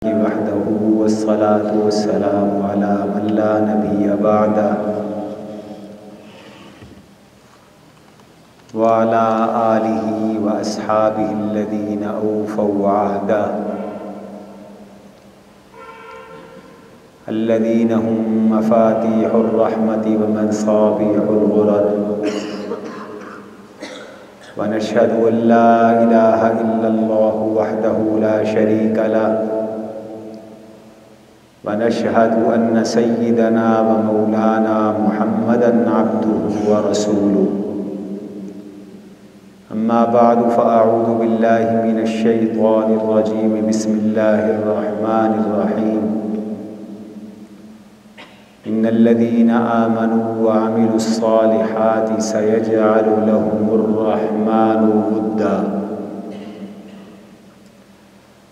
وحده والصلاة والسلام على من لا نبي بعده وعلى آله وأصحابه الذين أوفوا عهده الذين هم مفاتيح الرحمة ومصابيح الغرر ونشهد أن لا إله إلا الله وحده لا شريك له ونشهد أن سيدنا ومولانا محمدا عبده ورسوله أما بعد فأعوذ بالله من الشيطان الرجيم بسم الله الرحمن الرحيم إن الذين آمنوا وعملوا الصالحات سيجعل لهم الرحمن ودا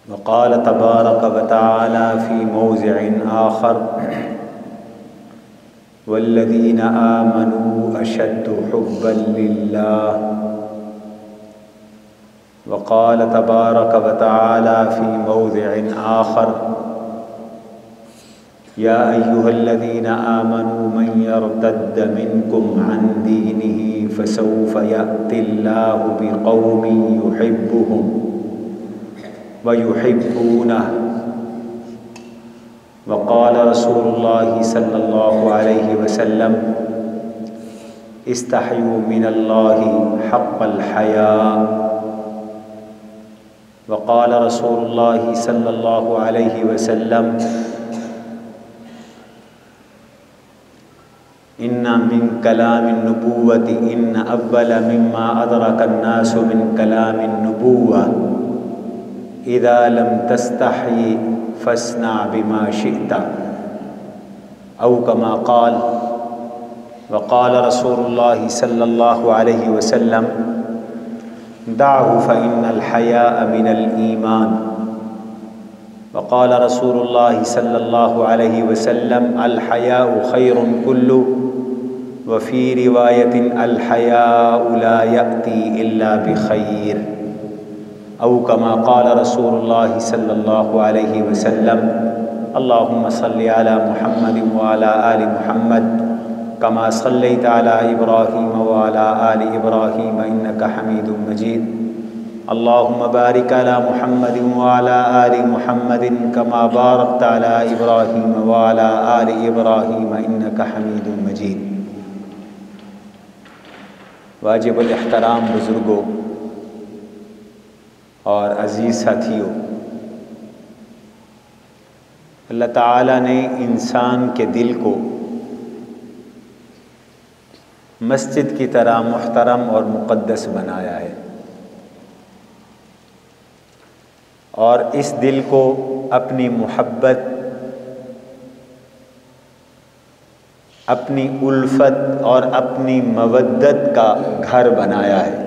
وقال تبارك وتعالى في موضع آخر والذين آمنوا أشد حبا لله وقال تبارك وتعالى في موضع آخر يا أيها الذين آمنوا من يرتد منكم عن دينه فسوف يأتي الله بقوم يحبهم ويحبونه وقال رسول الله صلى الله عليه وسلم استحيوا من الله حق الحياء وقال رسول الله صلى الله عليه وسلم إن من كلام النبوة إن أول مما أدرك الناس من كلام النبوة إذا لم تستحي فاصنع بما شئت أو كما قال وقال رسول الله صلى الله عليه وسلم دعه فإن الحياء من الإيمان وقال رسول الله صلى الله عليه وسلم الحياء خير كله وفي رواية الحياء لا يأتي إلا بخير أو كما قال رسول الله صلى الله عليه وسلم اللهم صل على محمد وعلى آل محمد كما صليت على إبراهيم وعلى آل إبراهيم إنك حميد مجيد اللهم بارك على محمد وعلى آل محمد كما باركت على إبراهيم وعلى آل إبراهيم إنك حميد مجيد واجب الاحترام بزرگوں اور عزیز ساتھیوں، اللہ تعالیٰ نے انسان کے دل کو مسجد کی طرح محترم اور مقدس بنایا ہے، اور اس دل کو اپنی محبت، اپنی الفت اور اپنی مودت کا گھر بنایا ہے۔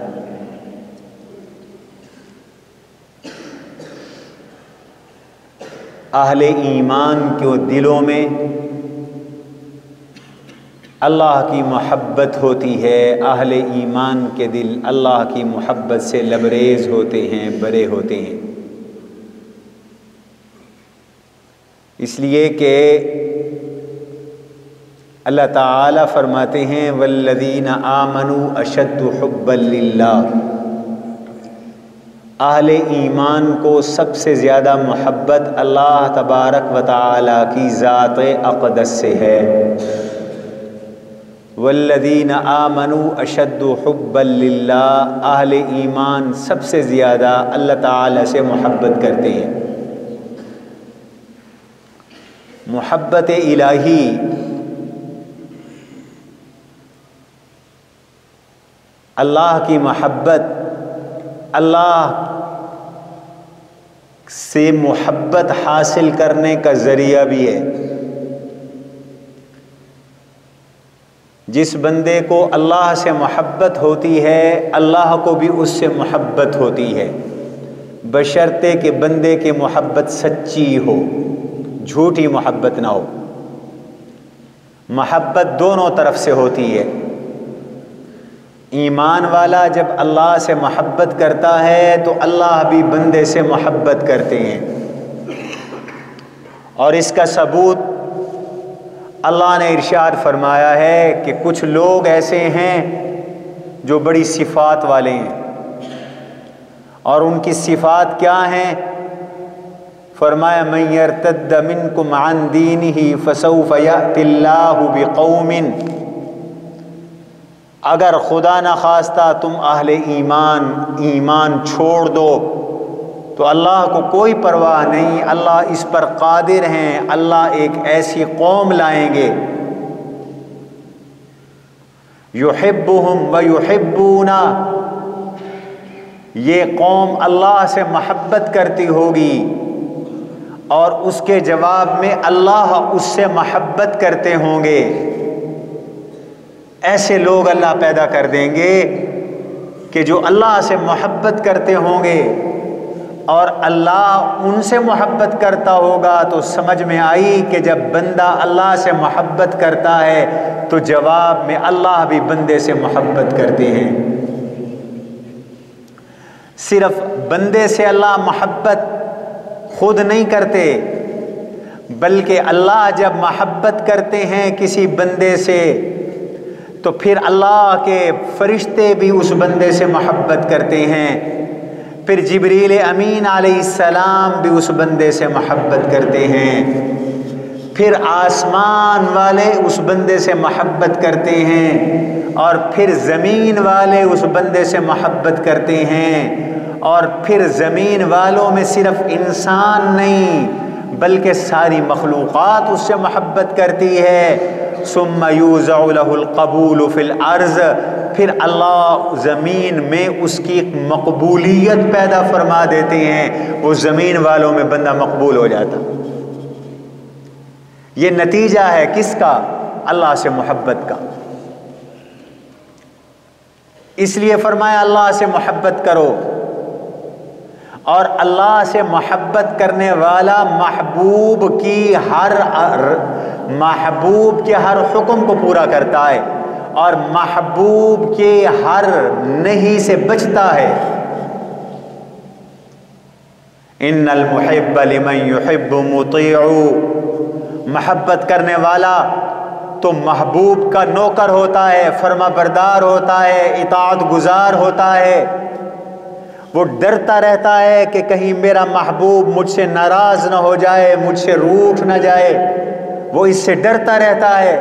اہل ایمان کے دلوں میں اللہ کی محبت ہوتی ہے، اہل ایمان کے دل اللہ کی محبت سے لبریز ہوتے ہیں، بھرے ہوتے ہیں، اس لیے کہ اللہ تعالیٰ فرماتے ہیں والذین آمنوا اشد حبا للہ، اہل ایمان کو سب سے زیادہ محبت اللہ تبارک و تعالیٰ کی ذات اقدس سے ہے۔ والذین آمنوا اشد حبا للہ، اہل ایمان سب سے زیادہ اللہ تعالیٰ سے محبت کرتے ہیں۔ محبت الہی اللہ کی محبت، اللہ سے محبت حاصل کرنے کا ذریعہ بھی ہے۔ جس بندے کو اللہ سے محبت ہوتی ہے اللہ کو بھی اس سے محبت ہوتی ہے، بشرطے کہ بندے کی محبت سچی ہو، جھوٹی محبت نہ ہو۔ محبت دونوں طرف سے ہوتی ہے۔ ایمان والا جب اللہ سے محبت کرتا ہے تو اللہ بھی بندے سے محبت کرتے ہیں۔ اور اس کا ثبوت اللہ نے ارشاد فرمایا ہے کہ کچھ لوگ ایسے ہیں جو بڑی صفات والے ہیں، اور ان کی صفات کیا ہیں؟ فرمایا من یرتد منکم عن دینہ فسوف یأتی اللہ بقوم، اگر خدا نخواستہ تم اہل ایمان چھوڑ دو تو اللہ کو کوئی پرواہ نہیں، اللہ اس پر قادر ہیں، اللہ ایک ایسی قوم لائیں گے یحبہم ویحبونا، یہ قوم اللہ سے محبت کرتی ہوگی اور اس کے جواب میں اللہ اس سے محبت کرتے ہوں گے۔ ایسے لوگ اللہ پیدا کر دیں گے کہ جو اللہ سے محبت کرتے ہوں گے اور اللہ ان سے محبت کرتا ہوگا، تو سمجھ میں آئی کہ جب بندہ اللہ سے محبت کرتا ہے تو جواب میں اللہ بھی بندے سے محبت کرتے ہیں۔ صرف بندے سے اللہ محبت خود نہیں کرتے، بلکہ اللہ جب محبت کرتے ہیں کسی بندے سے تو پھر اللہ کے فرشتے بھی اس بندے سے محبت کرتے ہیں، پھر جبریل امین علیہ السلام بھی اس بندے سے محبت کرتے ہیں، پھر آسمان والے اس بندے سے محبت کرتے ہیں، اور پھر زمین والے اس بندے سے محبت کرتے ہیں، اور پھر زمین والوں میں صرف انسان نہیں بلکہ ساری مخلوقات اس سے محبت کرتی ہے۔ ثم یوزع له القبول فی الارض، پھر اللہ زمین میں اس کی مقبولیت پیدا فرما دیتے ہیں، وہ زمین والوں میں بندہ مقبول ہو جاتا۔ یہ نتیجہ ہے کس کا؟ اللہ سے محبت کا۔ اس لیے فرمایا اللہ سے محبت کرو، اور اللہ سے محبت کرنے والا محبوب کے ہر حکم کو پورا کرتا ہے اور محبوب کے ہر نہیں سے بچتا ہے۔ ان المحب لمن يحب مطیع، محبت کرنے والا تو محبوب کا نوکر ہوتا ہے، فرما بردار ہوتا ہے، اطاعت گزار ہوتا ہے۔ وہ ڈرتا رہتا ہے کہ کہیں میرا محبوب مجھ سے ناراض نہ ہو جائے، مجھ سے روٹھ نہ جائے، وہ اس سے ڈرتا رہتا ہے۔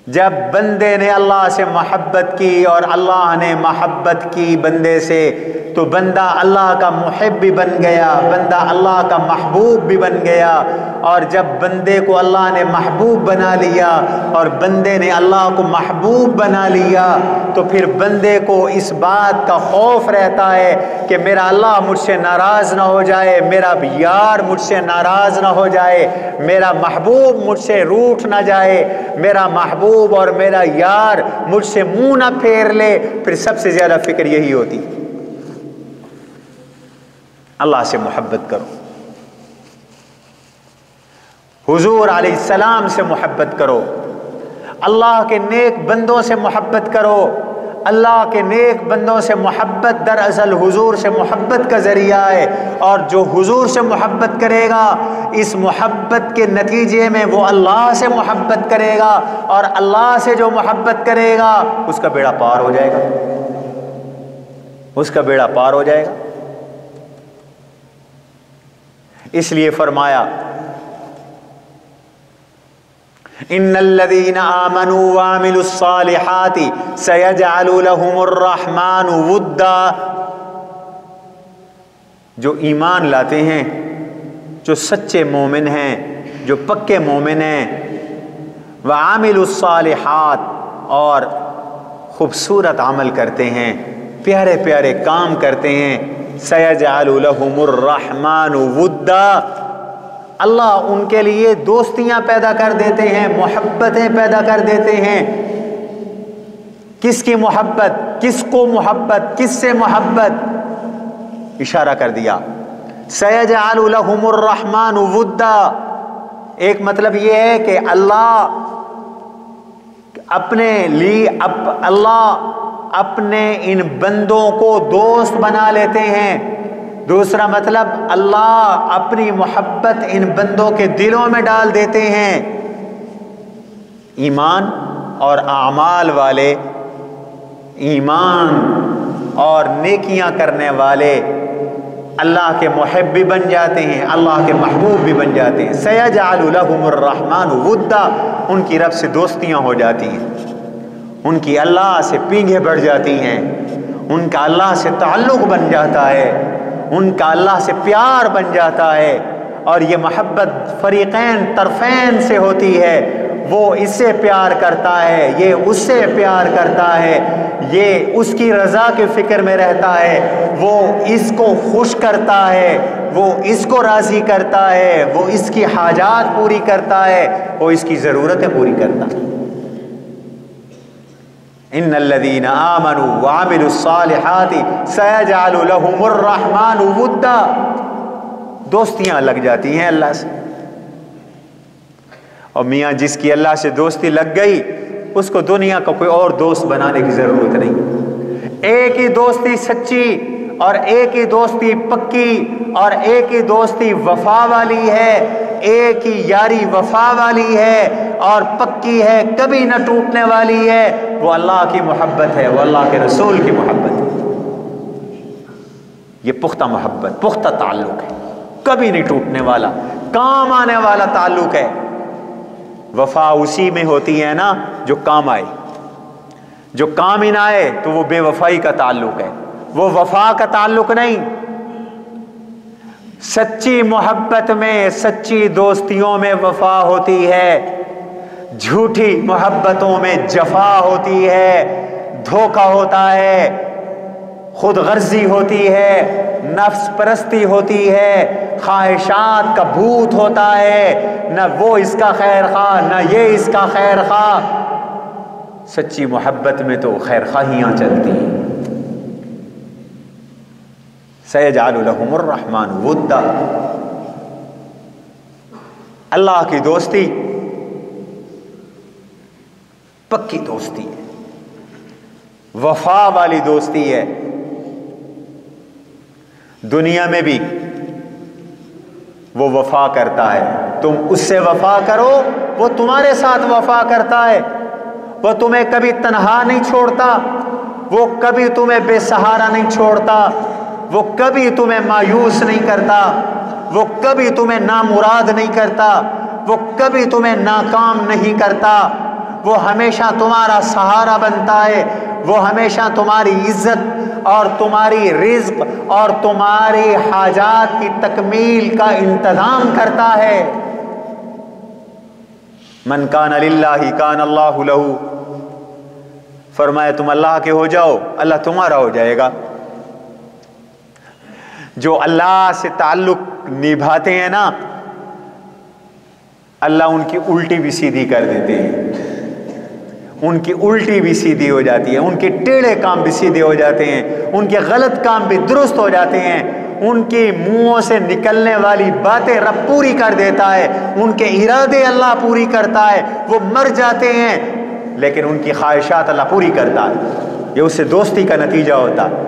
جب بندے نے اللہ سے محبت کی اور اللہ نے محبت کی بندے سے تو بندہ اللہ کا محب بھی بن گیا، بندہ اللہ کا محبوب بھی بن گیا، اور جب بندے کو اللہ نے محبوب بنا لیا اور بندے نے اللہ کو محبوب بنا لیا تو پھر بندے کو اس بات کا خوف رہتا ہے کہ میرا اللہ مجھ سے ناراض نہ ہو جائے، میرا یار مجھ سے ناراض نہ ہو جائے، میرا محبوب مجھ سے روٹھ نہ جائے، میرا محبوب اور میرا یار مجھ سے منہ نہ پھیر لے۔ پھر سب سے زیادہ فکر یہی ہوتی، اللہ سے محبت کرو، حضور علیہ السلام سے محبت کرو، اللہ کے نیک بندوں سے محبت کرو۔ اللہ کے نیک بندوں سے محبت دراصل حضور سے محبت کا ذریعہ ہے، اور جو حضور سے محبت کرے گا اس محبت کے نتیجے میں وہ اللہ سے محبت کرے گا، اور اللہ سے جو محبت کرے گا اس کا بیڑا پار ہو جائے گا، اس کا بیڑا پار ہو جائے گا۔ اس لیے فرمایا ان الذين آمنوا وعملوا الصالحات سيجعل لهم الرحمن ودا، جو ایمان لاتے ہیں، جو سچے مومن ہیں، جو پکے مومن ہیں، وعملوا الصالحات، اور خوبصورت عمل کرتے ہیں، پیارے پیارے کام کرتے ہیں، سيجعل لهم الرحمن ودا، اللہ ان کے لیے دوستیاں پیدا کر دیتے ہیں، محبتیں پیدا کر دیتے ہیں۔ کس کی محبت؟ کس کو محبت؟ کس سے محبت؟ اشارہ کر دیا سیجعل لهم الرحمن ودا، ایک مطلب یہ ہے کہ اللہ اپنے لیے اللہ اپنے ان بندوں کو دوست بنا لیتے ہیں، دوسرا مطلب اللہ اپنی محبت ان بندوں کے دلوں میں ڈال دیتے ہیں. ایمان اور اعمال والے، ایمان اور نیکیاں کرنے والے اللہ کے محب بھی بن جاتے ہیں، اللہ کے محبوب بھی بن جاتے ہیں. سیجعل لهم الرحمن ودا، ان کی رب سے دوستیاں ہو جاتی ہیں، ان کی اللہ سے پینگیں بڑھ جاتی ہیں، ان کا اللہ سے تعلق بن جاتا ہے، ان کا اللہ سے پیار بن جاتا ہے. اور یہ محبت فریقین طرفین سے ہوتی ہے. وہ اس سے پیار کرتا ہے، یہ اس سے پیار کرتا ہے، یہ اس کی رضا کے فکر میں رہتا ہے، وہ اس کو خوش کرتا ہے، وہ اس کو راضی کرتا ہے، وہ اس کی حاجات پوری کرتا ہے، وہ اس کی ضرورتیں پوری کرتا ہے. ان الذين آمنوا وعملوا الصالحات سيجعل لهم الرحمن ودا، دوستیاں لگ جاتی ہیں اللہ سے. اور میاں جس کی اللہ سے دوستی لگ گئی اس کو دنیا کا کوئی اور دوست بنانے کی ضرورت نہیں. ایک ہی دوستی سچی اور ایک ہی دوستی پکی اور ایک ہی دوستی وفا والی ہے، ایک ہی یاری وفا والی ہے اور پکی ہے، کبھی نہ ٹوٹنے والی ہے. وہ اللہ کی محبت ہے، وہ اللہ کے رسول کی محبت ہے. یہ پختہ محبت، پختہ تعلق ہے، کبھی نہیں ٹوٹنے والا، کام آنے والا تعلق ہے. وفا اسی میں ہوتی ہے نا جو کام آئے، جو کام ہی نہ آئے تو وہ بے وفائی کا تعلق ہے، وہ وفا کا تعلق نہیں. سچی محبت میں، سچی دوستیوں میں وفا ہوتی ہے، جھوٹی محبتوں میں جفا ہوتی ہے، دھوکہ ہوتا ہے، خود غرضی ہوتی ہے، نفس پرستی ہوتی ہے، خواہشات کا بھوت ہوتا ہے، نہ وہ اس کا خیر خواہ نہ یہ اس کا خیر خواہ. سچی محبت میں تو خیر خواہیاں چلتی ہیں. سیجعل لهم الرحمن ودا، اللہ کی دوستی پکی دوستی ہے، وفا والی دوستی ہے. دنیا میں بھی وہ وفا کرتا ہے، تم اس سے وفا کرو وہ تمہارے ساتھ وفا کرتا ہے. وہ تمہیں کبھی تنہا نہیں چھوڑتا، وہ کبھی تمہیں بے سہارا نہیں چھوڑتا، وہ کبھی تمہیں مایوس نہیں کرتا، وہ کبھی تمہیں نامراد نہیں کرتا، وہ کبھی تمہیں ناکام نہیں کرتا. وہ ہمیشہ تمہارا سہارا بنتا ہے، وہ ہمیشہ تمہاری عزت اور تمہاری رزق اور تمہاری حاجات کی تکمیل کا انتظام کرتا ہے. من کان للہ کان اللہ لہ، فرمایا تم اللہ کے ہو جاؤ اللہ تمہارا ہو جائے گا. جو اللہ سے تعلق نبھاتے ہیں نا اللہ ان کی الٹی بھی سیدھی کر دیتے ہیں، ان کی الٹی بھی سیدھی ہو جاتی ہے، ان کے ٹیڑھے کام بھی سیدھے ہو جاتے ہیں، ان کے غلط کام بھی درست ہو جاتے ہیں، ان کے منہوں سے نکلنے والی باتیں رب پوری کر دیتا ہے، ان کے ارادے اللہ پوری کرتا ہے. وہ مر جاتے ہیں لیکن ان کی خواہشات اللہ پوری کرتا ہے. یہ اس سے دوستی کا نتیجہ ہوتا ہے.